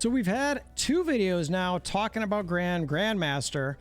So we've had 2 videos now talking about Grandmaster,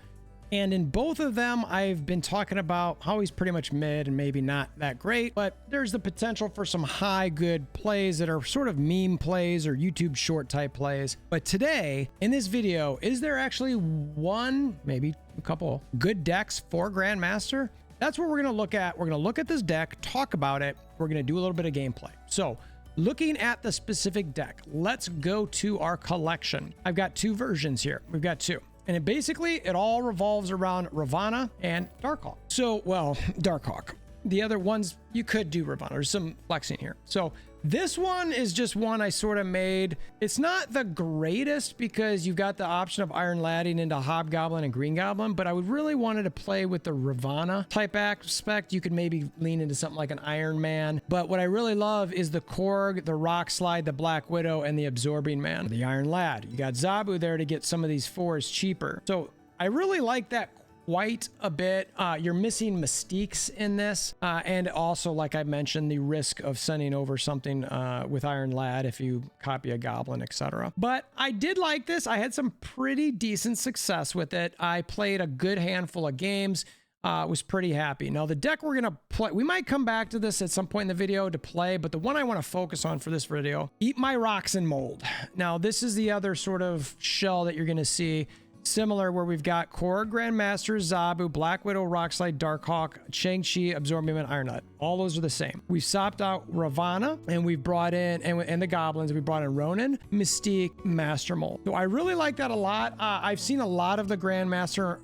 and in both of them I've been talking about how he's pretty much mid and maybe not that great, but there's the potential for some high good plays that are sort of meme plays or YouTube short type plays. But today in this video, is there actually one, maybe a couple good decks for Grandmaster? That's what we're going to look at. We're going to look at this deck, talk about it. We're going to do a little bit of gameplay. So looking at the specific deck, let's go to our collection. I've got 2 versions here. We've got 2. And it all revolves around Ravana and Darkhawk. So, well, Darkhawk. The other ones, you could do Ravana. There's some flexing here. So this one is just one I sort of made. It's not the greatest because you've got the option of Iron Ladding into Hobgoblin and Green Goblin, but I would really wanted to play with the Ravana type aspect. You could maybe lean into something like an Iron Man. But what I really love is the Korg, the Rock Slide, the Black Widow, and the Absorbing Man, the Iron Lad. You got Zabu there to get some of these 4s cheaper. So I really like that quite a bit. You're missing Mystiques in this, and also, like I mentioned, the risk of sending over something with Iron Lad if you copy a Goblin, etc. But I did like this. I had some pretty decent success with it. I played a good handful of games. Was pretty happy. Now the deck we're gonna play, we might come back to this at some point in the video to play, but the one I want to focus on for this video, Eat My Rocks and Mold. Now this is the other sort of shell that you're gonna see. Similar, where we've got Korg, Grandmaster, Zabu, Black Widow, Rockslide, Darkhawk, Shang-Chi, Absorbing Man, Iron Nut. All those are the same. We've swapped out Ravana, and we've brought in, and the Goblins, we brought in Ronin, Mystique, Master Mold. So I really like that a lot. I've seen a lot of the Grandmaster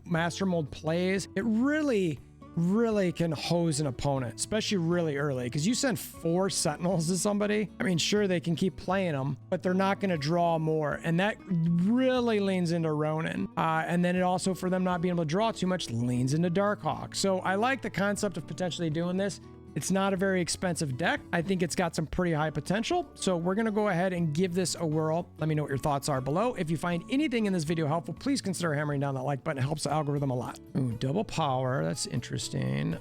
Master Mold plays. It really can hose an opponent, especially really early, because you send 4 Sentinels to somebody. I mean, sure, they can keep playing them, but they're not going to draw more, and that really leans into Ronin. And then it also, for them not being able to draw too much, leans into Darkhawk. So I like the concept of potentially doing this. It's not a very expensive deck. I think it's got some pretty high potential. So we're going to go ahead and give this a whirl. Let me know what your thoughts are below. If you find anything in this video helpful, please consider hammering down that like button. It helps the algorithm a lot. Ooh, double power. That's interesting.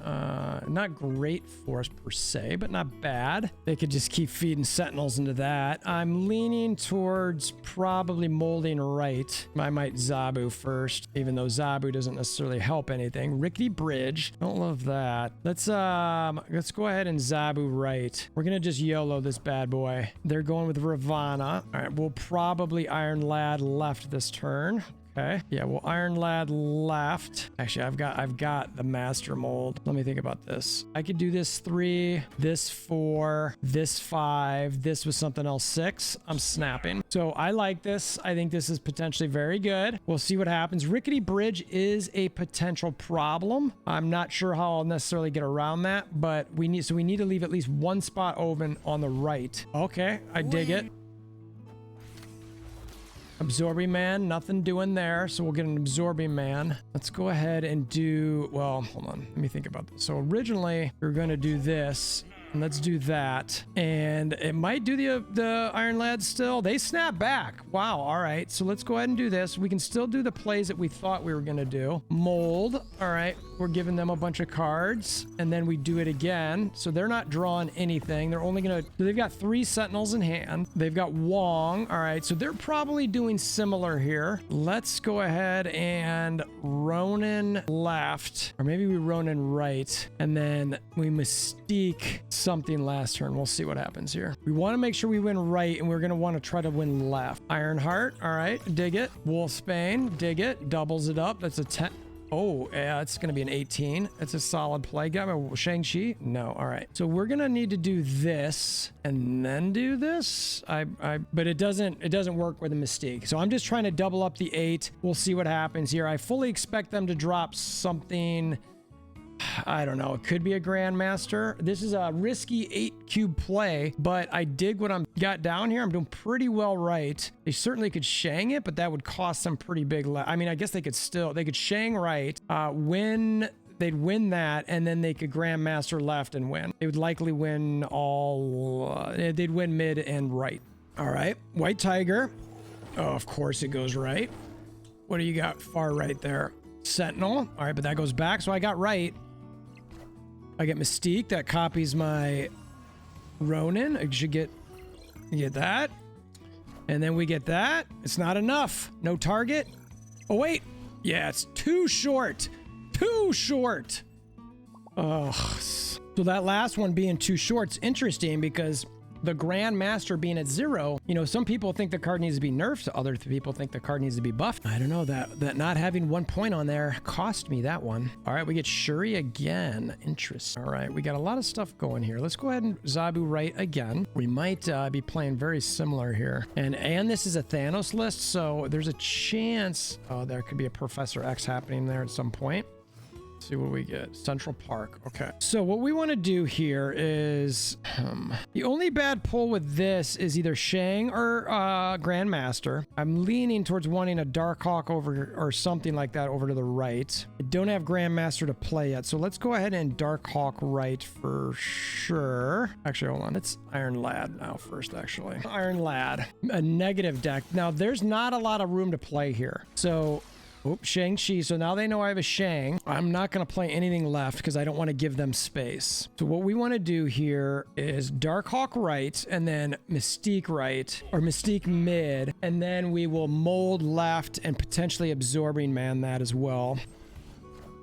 Not great for us per se, but not bad. They could just keep feeding Sentinels into that. I'm leaning towards probably molding right. I might Zabu first, even though Zabu doesn't necessarily help anything. Rickety Bridge. Don't love that. Let's go ahead and Zabu right. We're gonna just YOLO this bad boy. They're going with Ravana. All right, we'll probably Iron Lad left this turn. Okay. Yeah, well, Iron Lad left. Actually, I've got the Master Mold. Let me think about this. I could do this 3, this 4, this 5, this was something else 6. I'm snapping. So I like this. I think this is potentially very good. We'll see what happens. Rickety Bridge is a potential problem. I'm not sure how I'll necessarily get around that, but we need to leave at least 1 spot open on the right. Okay, I dig it. Absorbing Man, nothing doing there, so we'll get an Absorbing Man. Let's go ahead and do, well, hold on, let me think about this. So originally we were going to do this, and let's do that, and it might do the Iron Lad still. They snap back. Wow. All right, so let's go ahead and do this. We can still do the plays that we thought we were going to do. Mold. All right, we're giving them a bunch of cards, and then we do it again. So they're not drawing anything. They're only going to, they've got 3 Sentinels in hand. They've got Wong. All right, so they're probably doing similar here. Let's go ahead and Ronin left, or maybe we Ronin right, and then we Mystique something last turn. We'll see what happens here. We want to make sure we win right, and we're going to want to try to win left. Ironheart. All right, dig it. Wolfsbane, dig it. Doubles it up. That's a 10. Oh, yeah, it's going to be an 18. It's a solid play. Got my Shang-Chi? No. All right. So we're going to need to do this and then do this. But it doesn't work with a Mystique. So I'm just trying to double up the 8. We'll see what happens here. I fully expect them to drop something. I don't know. It could be a Grandmaster. This is a risky 8-cube play, but I dig what I'm got down here. I'm doing pretty well right. They certainly could Shang it, but that would cost them pretty big. I mean, I guess they could Shang right, they'd win that, and then they could Grandmaster left and win. They would likely win all, they'd win mid and right. All right, White Tiger. Oh, of course it goes right. What do you got far right there? Sentinel. All right, but that goes back, so I got right. I get Mystique. That copies my Ronin. I should get that. And then we get that. It's not enough. No target. Oh, wait. Yeah, it's too short. Too short. Ugh. So that last one being too short's interesting because the Grandmaster being at 0, you know, some people think the card needs to be nerfed. Other people think the card needs to be buffed. I don't know, that not having 1 point on there cost me that one. All right, we get Shuri again. Interesting. All right, we got a lot of stuff going here. Let's go ahead and Zabu right again. We might be playing very similar here. And this is a Thanos list, so there's a chance, oh, there could be a Professor X happening there at some point. See what we get. Central Park. Okay. So what we want to do here is the only bad pull with this is either Shang or Grandmaster. I'm leaning towards wanting a Darkhawk over or something like that over to the right. I don't have Grandmaster to play yet, so let's go ahead and Darkhawk right for sure. Actually, hold on. It's Iron Lad now first, actually. Iron Lad. A negative deck. Now, there's not a lot of room to play here. So oops, Shang-Chi. So now they know I have a Shang. I'm not going to play anything left because I don't want to give them space. So what we want to do here is Darkhawk right and then Mystique right or Mystique mid. And then we will mold left and potentially Absorbing Man that as well.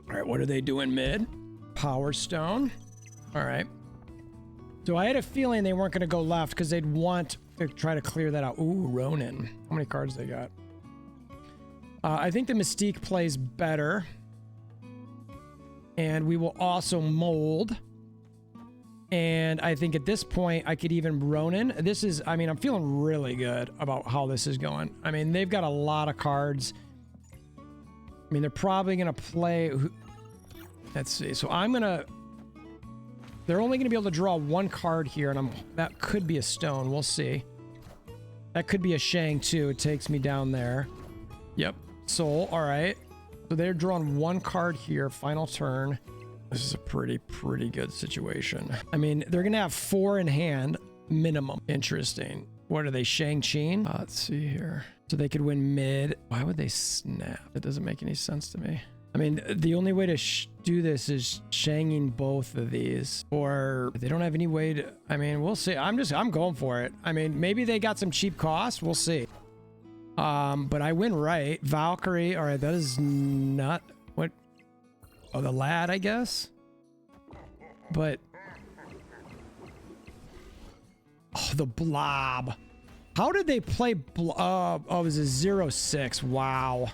All right, what are they doing mid? Power Stone. All right. So I had a feeling they weren't going to go left because they'd want to try to clear that out. Ooh, Ronin. How many cards they got? I think the Mystique plays better. And we will also mold. And I think at this point, I could even Ronin. This is, I mean, I'm feeling really good about how this is going. I mean, they've got a lot of cards. I mean, they're probably going to play. Let's see. So I'm going to. They're only going to be able to draw one card here. And that could be a stone. We'll see. That could be a Shang too. It takes me down there. Yep. Soul. All right. So they're drawing one card here. Final turn. This is a pretty good situation. I mean, they're going to have 4 in hand minimum. Interesting. What are they? Shang-Chi? Let's see here. So they could win mid. Why would they snap? That doesn't make any sense to me. I mean, the only way to do this is Shanging both of these, or they don't have any way to, I mean, we'll see. I'm going for it. I mean, maybe they got some cheap costs. We'll see. But I win right. Valkyrie. All right. That is not what, oh, the lad, I guess. But, oh, the blob. How did they play? Oh, it was a 0-6. Wow.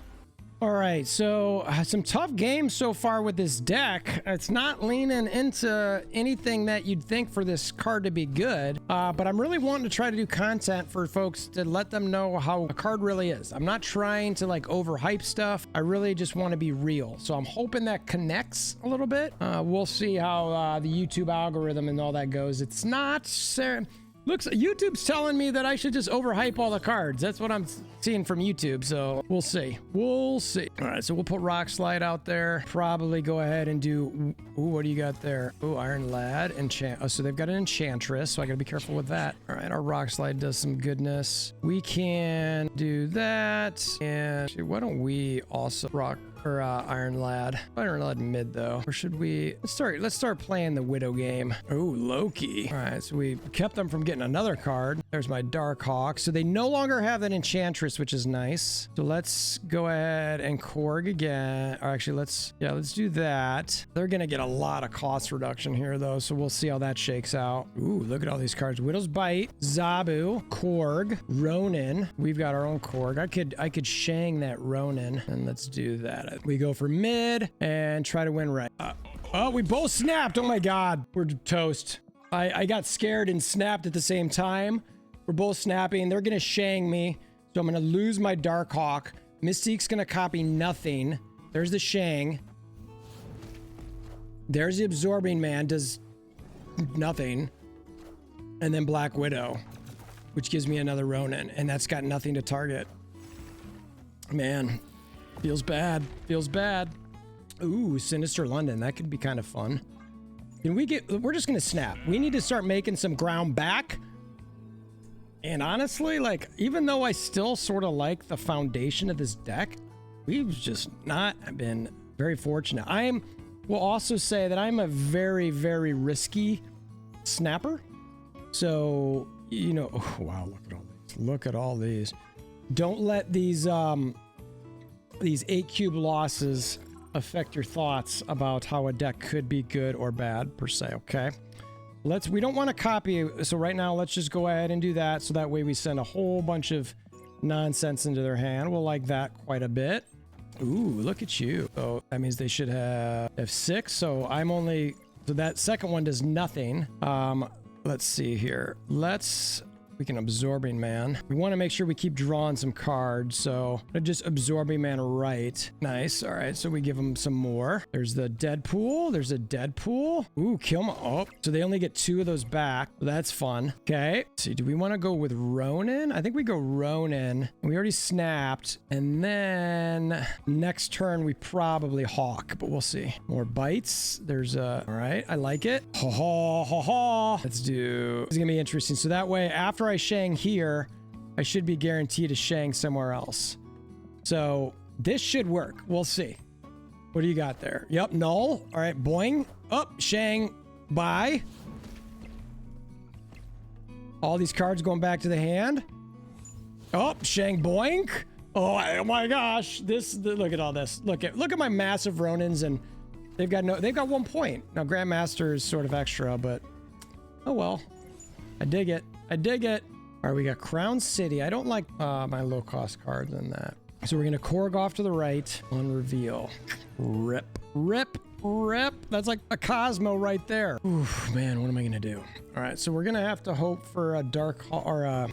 All right, so some tough games so far with this deck. It's not leaning into anything that you'd think for this card to be good, but I'm really wanting to try to do content for folks to let them know how a card really is. I'm not trying to like overhype stuff. I really just want to be real. So I'm hoping that connects a little bit. We'll see how the YouTube algorithm and all that goes. It's not... Looks, YouTube's telling me that I should just overhype all the cards. That's what I'm seeing from YouTube, so we'll see. We'll see. All right, so we'll put Rock Slide out there. Probably go ahead and do... Ooh, what do you got there? Ooh, Iron Lad. Oh, so they've got an Enchantress, so I gotta be careful with that. All right, our Rock Slide does some goodness. We can do that. And actually, why don't we also rock... or Iron Lad. Iron Lad mid though. Or should we let's start playing the Widow game. Oh, Loki. All right, so we kept them from getting another card. There's my Darkhawk. So they no longer have that Enchantress, which is nice. So let's go ahead and Korg again. Or actually, let's do that. They're gonna get a lot of cost reduction here though, so we'll see how that shakes out. Ooh, look at all these cards. Widow's Bite, Zabu, Korg, Ronin. We've got our own Korg. I could Shang that Ronin, and let's do that. We go for mid and try to win right. Oh, we both snapped. Oh my God. We're toast. I got scared and snapped at the same time. We're both snapping. They're going to Shang me. So I'm going to lose my Darkhawk. Mystique's going to copy nothing. There's the Shang. There's the Absorbing Man. Does nothing. And then Black Widow, which gives me another Ronin. And that's got nothing to target. Man. Feels bad. Feels bad. Ooh, Sinister London. That could be kind of fun. Can we get... We're just going to snap. We need to start making some ground back. And honestly, like, even though I still sort of like the foundation of this deck, we've just not been very fortunate. Will also say that I'm a very, very risky snapper. So, you know... Oh, wow, look at all this. Look at all these. Don't let these 8 cube losses affect your thoughts about how a deck could be good or bad per se, okay? We don't want to copy, so right now let's just go ahead and do that, so that way we send a whole bunch of nonsense into their hand. We'll like that quite a bit. Ooh, look at you. So that means they should have 6, so so that second one does nothing. Let's see here. We can Absorbing Man. We want to make sure we keep drawing some cards, so just Absorbing Man right. Nice. All right, so we give them some more. There's the Deadpool. There's a Deadpool. Ooh, kill them. Oh, so they only get 2 of those back. That's fun. Okay. Let's see, do we want to go with Ronin? I think we go Ronin. We already snapped. And then next turn, we probably Hawk, but we'll see. More bites. There's a... All right, I like it. Ha ha ha ha. Let's do... It's going to be interesting. So that way, after I Shang here, I should be guaranteed to Shang somewhere else. So this should work. We'll see. What do you got there? Yep, null. All right, boing. Up, Shang. Bye. All these cards going back to the hand. Oh, Shang boink. Oh my gosh. Look at all this. Look at my massive Ronins, and they've got 1 point. Now Grandmaster is sort of extra, but oh well. I dig it. I dig it. All right, we got Crown City. I don't like my low-cost cards in that. So we're going to Korg off to the right on reveal. Rip, rip, rip. That's like a Cosmo right there. Oof, man, what am I going to do? All right, so we're going to have to hope for a Dark...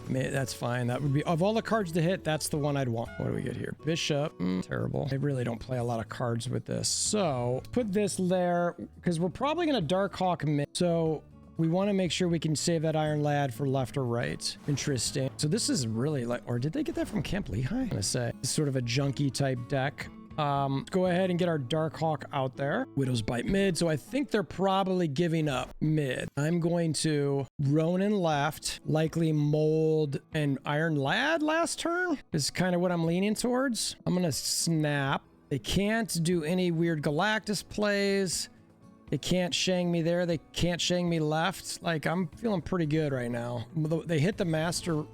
that's fine. That would be... Of all the cards to hit, that's the one I'd want. What do we get here? Bishop. Terrible. They really don't play a lot of cards with this. So put this there, because we're probably going to Dark Hawk mid. So... we want to make sure we can save that Iron Lad for left or right. Interesting. So this is really like, or did they get that from Camp Lehigh? I'm gonna say it's sort of a junky type deck. Let's go ahead and get our Dark Hawk out there. Widow's Bite mid. So I think they're probably giving up mid. I'm going to Ronin left, likely Mold and Iron Lad last turn is kind of what I'm leaning towards. I'm going to snap. They can't do any weird Galactus plays. They can't Shang me there. They can't Shang me left. Like, I'm feeling pretty good right now. They hit the Master. Ooh,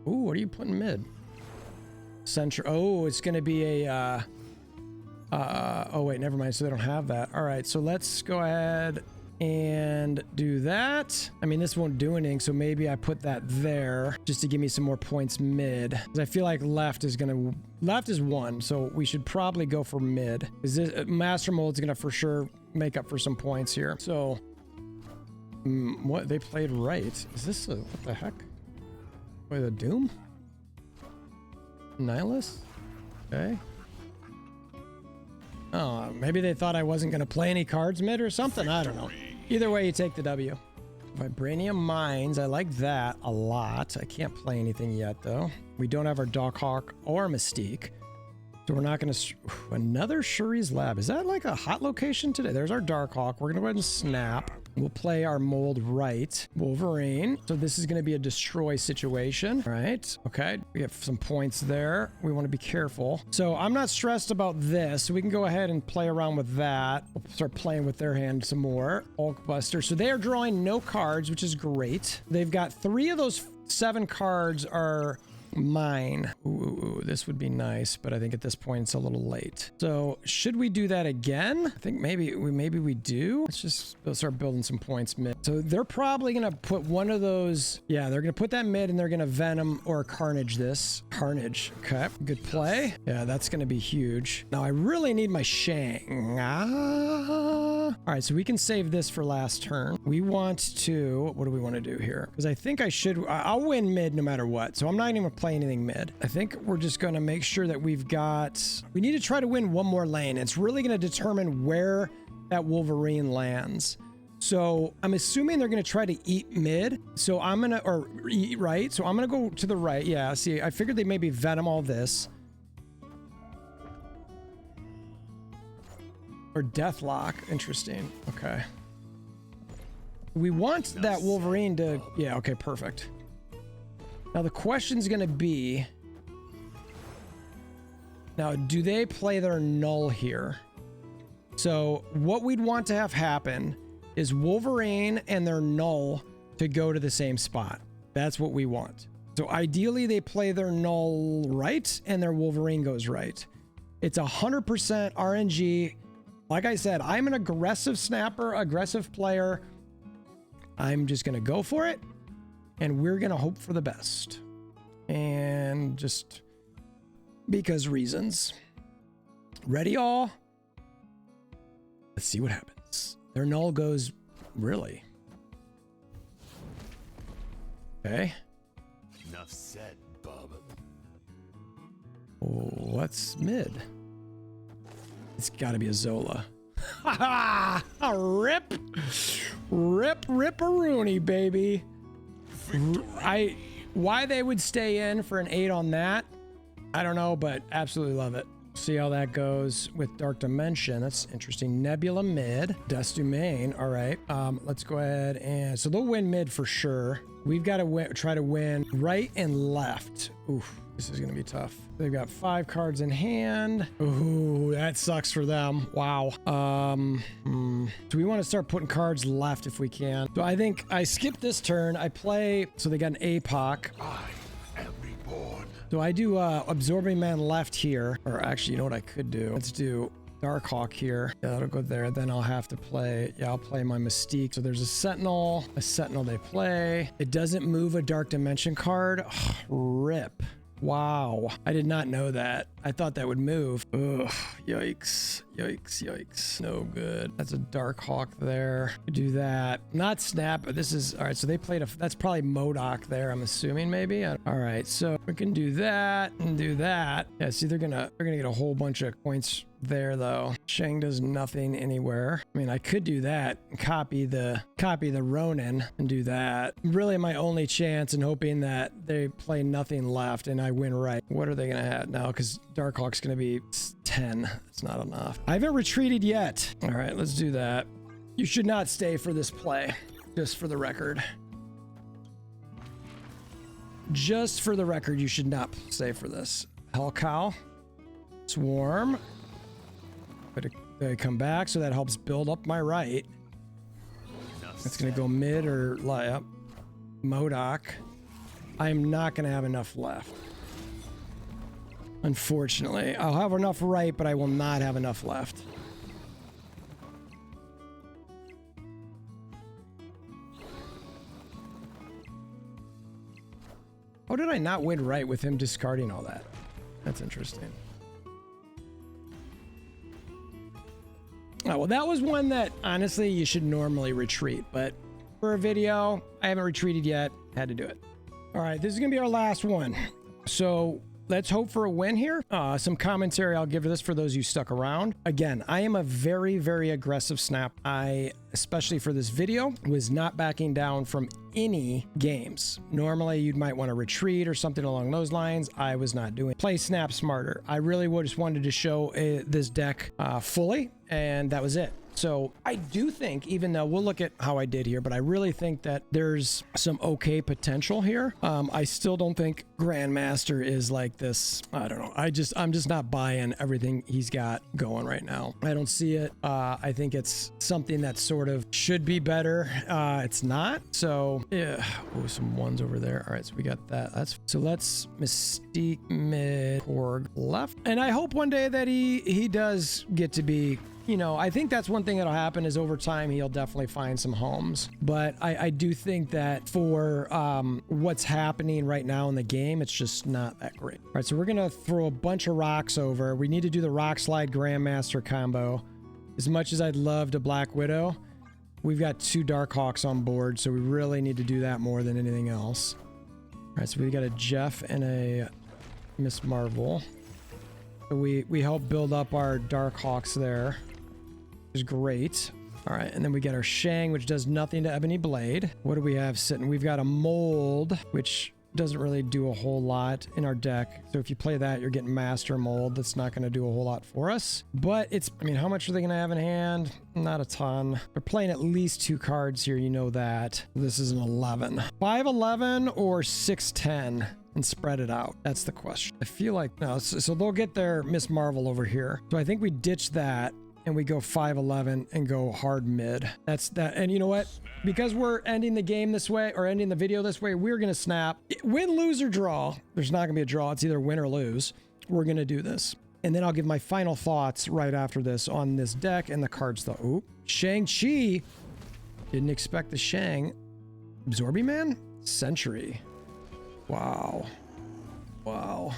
what are you putting mid? Central. Oh, it's going to be a... oh, wait, never mind. So they don't have that. All right, so let's go ahead and do that. I mean, this won't do anything, so maybe I put that there just to give me some more points mid. Because I feel like left is 1, so we should probably go for mid. Is this Master Mold's going to for sure make up for some points here. So, what? They played right. Is this a... what the heck? Wait, the Doom? Nihilus? Okay. Oh, maybe they thought I wasn't going to play any cards mid or something. I don't know. Either way, you take the W. Vibranium Mines. I like that a lot. I can't play anything yet, though. We don't have our Dark Hawk or Mystique. So we're not going to... Another Shuri's Lab. Is that like a hot location today? There's our Dark Hawk. We're going to go ahead and snap. We'll play our Mold right. Wolverine. So this is going to be a destroy situation. All right. Okay. We have some points there. We want to be careful. So I'm not stressed about this. So we can go ahead and play around with that. We'll start playing with their hand some more. Hulkbuster. So they are drawing no cards, which is great. They've got 3 of those 7 cards are... mine. Ooh, this would be nice, but I think at this point it's a little late. So should we do that again? I think maybe we do. Let's just start building some points mid. So they're probably gonna put one of those. Yeah, they're gonna put that mid and they're gonna Venom or Carnage this. Carnage. Okay, good play. Yeah, that's gonna be huge. Now I really need my Shang. All right, so we can save this for last turn. We want to, what do we want to do here? Because I think I'll win mid no matter what. So I'm not even gonna play anything mid. I think we're just going to make sure that we need to try to win one more lane. It's really going to determine where that Wolverine lands. So I'm assuming they're going to try to eat mid. So I'm going to, or eat right. So I'm going to go to the right. Yeah, see, I figured they maybe Venom all this. Or Deathlock. Interesting. Okay. We want that Wolverine to, yeah, okay, perfect. Now the question's going to be, now do they play their null here? So what we'd want to have happen is Wolverine and their null to go to the same spot. That's what we want. So ideally they play their Null right and their Wolverine goes right. It's 100% RNG. Like I said, I'm an aggressive snapper, aggressive player. I'm just going to go for it. And we're going to hope for the best. And just because reasons. Ready, all? Let's see what happens. Their Null goes really. Okay. Enough said, bub. What's mid? It's got to be a Zola. Rip. Rip-a-rooney, baby. Why they would stay in for an 8 on that, I don't know, but absolutely love it. See how that goes with Dark Dimension. That's interesting. Nebula mid, Dust main. All right. Let's go ahead and so they'll win mid for sure. We've got to try to win right and left. Oof, this is going to be tough. They've got 5 cards in hand. Ooh, that sucks for them. Wow. Do we want to start putting cards left if we can? So I think I skip this turn. I play. So they got an APOC. So I do Absorbing Man left here. Or actually, you know what I could do? Let's do Darkhawk here. Yeah, that'll go there. Then I'll have to play. Yeah, I'll play my Mystique. So there's a Sentinel. A Sentinel they play. It doesn't move a Dark Dimension card. Ugh, rip. Wow. I did not know that. I thought that would move. Ugh. Yikes. Yikes. Yikes. No good. That's a Darkhawk there. Do that. Not Snap, but this is... All right, so they played a... That's probably MODOK there, I'm assuming, maybe. All right, so we can do that and do that. Yeah, see, they're gonna get a whole bunch of points there, though. Shang does nothing anywhere. I mean, I could do that. Copy the Ronin and do that. Really my only chance in hoping that they play nothing left and I win right. What are they gonna have now? Because Darkhawk's gonna be 10. It's not enough. I haven't retreated yet. All right, let's do that. You should not stay for this play, just for the record. Just for the record, you should not stay for this. Hellcow. Swarm. But they come back, so that helps build up my right. That's going to go mid or up. MODOK. I'm not going to have enough left. Unfortunately. I'll have enough right, but I will not have enough left. How did I not win right with him discarding all that? That's interesting. Oh, well, that was one that, honestly, you should normally retreat. But for a video, I haven't retreated yet. Had to do it. All right, this is going to be our last one. So let's hope for a win here. Some commentary I'll give this for those who stuck around. Again, I am a very, very aggressive snap. I, especially for this video, was not backing down from any games. Normally, you might want to retreat or something along those lines. I was not doing. Play snap smarter. I really just wanted to show this deck fully, and that was it. So I do think, even though we'll look at how I did here, but I really think that there's some okay potential here. I still don't think Grandmaster is like this. I don't know. I'm just not buying everything he's got going right now. I don't see it. I think it's something that sort of should be better. It's not. So yeah. Oh, some ones over there. All right. So we got that. So let's Mystique mid, Korg left. And I hope one day that he does get to be, you know, I think that's one thing that'll happen is over time, he'll definitely find some homes. But I do think that for what's happening right now in the game, it's just not that great. All right, so we're going to throw a bunch of rocks over. We need to do the Rock Slide Grandmaster combo. As much as I'd love to Black Widow, we've got 2 Darkhawks on board, so we really need to do that more than anything else. All right, so we got a Jeff and a Miss Marvel. So we help build up our Darkhawks there. Is great. All right, and then we get our Shang, which does nothing to Ebony Blade. What do we have sitting? We've got a Mold, which doesn't really do a whole lot in our deck. So if you play that, you're getting Master Mold. That's not going to do a whole lot for us. But it's, I mean, how much are they going to have in hand? Not a ton. They're playing at least 2 cards here. You know that. This is an 11. 5-11 or 6-10 and spread it out. That's the question. I feel like, no, so they'll get their Miss Marvel over here. So I think we ditch that. and we go 5-11 and go hard mid. That's that. And you know what? Because we're ending the game this way, or ending the video this way, we're gonna snap. Win, lose, or draw. There's not gonna be a draw. It's either win or lose. We're gonna do this. And then I'll give my final thoughts right after this on this deck and the cards though. Oop. Shang-Chi. Didn't expect the Shang. Absorbing Man? Century. Wow. Wow.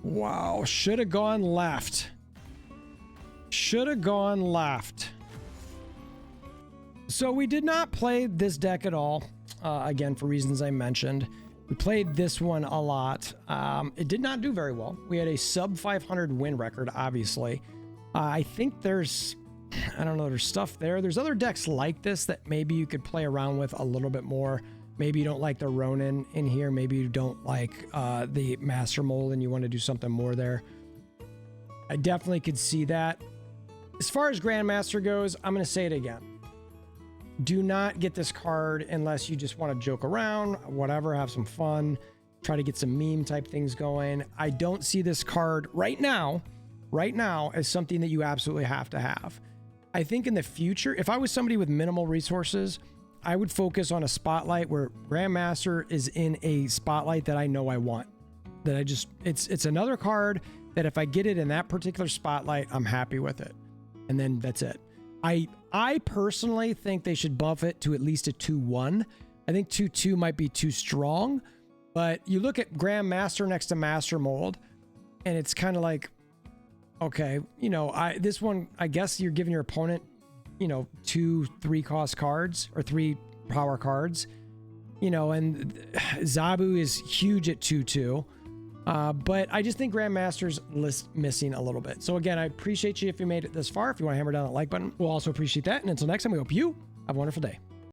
Wow. Should have gone left. Should have gone left. So we did not play this deck at all. Again, for reasons I mentioned. We played this one a lot. It did not do very well. We had a sub 500 win record, obviously. I think there's, I don't know, there's stuff there. There's other decks like this that maybe you could play around with a little bit more. Maybe you don't like the Ronin in here. Maybe you don't like the Master Mold and you want to do something more there. I definitely could see that. As far as Grandmaster goes, I'm going to say it again. Do not get this card unless you just want to joke around, whatever, have some fun, try to get some meme type things going. I don't see this card right now as something that you absolutely have to have. I think in the future, if I was somebody with minimal resources, I would focus on a spotlight where Grandmaster is in a spotlight that I know I want. That I just, it's another card that if I get it in that particular spotlight, I'm happy with it. And then that's it. I personally think they should buff it to at least a 2-1. I think 2-2 might be too strong, but you look at Grandmaster next to Master Mold, and it's kind of like, okay, you know, this one, I guess you're giving your opponent, you know, 2 3-cost cards or 3 power cards, you know, and Zabu is huge at 2-2. But I just think Grandmaster's missing a little bit. So again, I appreciate you if you made it this far. If you want to hammer down that like button, we'll also appreciate that. And until next time, we hope you have a wonderful day.